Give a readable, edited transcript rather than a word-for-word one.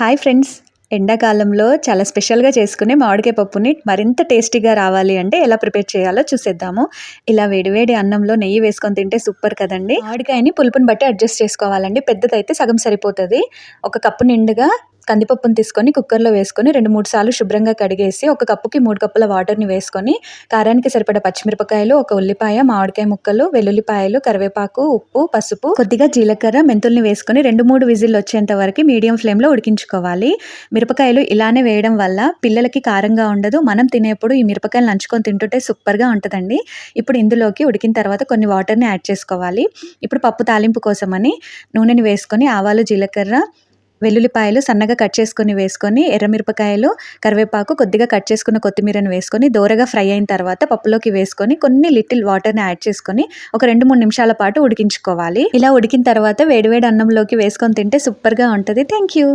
Hi friends, ఎండాకాలంలో చాలా స్పెషల్‌గా చేసుకునే మామిడికాయ పప్పుని మరింత టేస్టీగా రావాలి అంటే ఎలా ప్రిపేర్ చేయాలో చూసేద్దాము. ఇలా వేడి అన్నంలో నెయ్యి వేసుకొని తింటే సూపర్ కదండీ! మామిడికాయని పులుపుని బట్టి అడ్జస్ట్ చేసుకోవాలండి. పెద్దదైతే సగం సరిపోతది. ఒక కప్పు నిండుగా కందిపప్పుని తీసుకొని కుక్కర్‌లో వేసుకొని 2, 3 సార్లు శుభ్రంగా కడిగేసి ఒక కప్పుకి 3 కప్పుల వాటర్‌ని వేసుకొని కారానికి సరిపడా పచ్చిమిరపకాయలు, ఒక ఉల్లిపాయ, మామిడికాయ ముక్కలు, వెల్లుల్లిపాయలు, కరివేపాకు, ఉప్పు, పసుపు, కొద్దిగా జీలకర్ర, మెంతుల్ని వేసుకొని 2, 3 విజిల్లొచ్చేంత వరకు మీడియం ఫ్లేమ్‌లో ఉడికించుకోవాలి. మిరపకాయలు ఇలానే వేయడం వల్ల పిల్లలకి కారంగా ఉండదు. మనం తినేప్పుడు ఈ మిరపకాయలు నంచుకొని తింటుంటే సూపర్‌గా ఉంటదండి. ఇప్పుడు ఇందులోకి ఉడికిన తర్వాత కొన్ని వాటర్‌ని యాడ్ చేసుకోవాలి. ఇప్పుడు పప్పు తాలింపు కోసమని నూనెని వేసుకొని ఆవాలు, జీలకర్ర, వెల్లుల్లిపాయలు సన్నగా కట్ చేసుకొని వేసుకొని, ఎర్రమిరపకాయలు, కరివేపాకు, కొద్దిగా కట్ చేసుకున్న కొత్తిమీరను వేసుకొని దోరగా ఫ్రై అయిన తర్వాత పప్పులోకి వేసుకొని కొన్ని లిటిల్ వాటర్‌ని యాడ్ చేసుకొని ఒక 2, 3 నిమిషాల పాటు ఉడికించుకోవాలి. ఇలా ఉడికిన తర్వాత వేడి వేడి అన్నంలోకి వేసుకొని తింటే సూపర్‌గా ఉంటది. Thank you.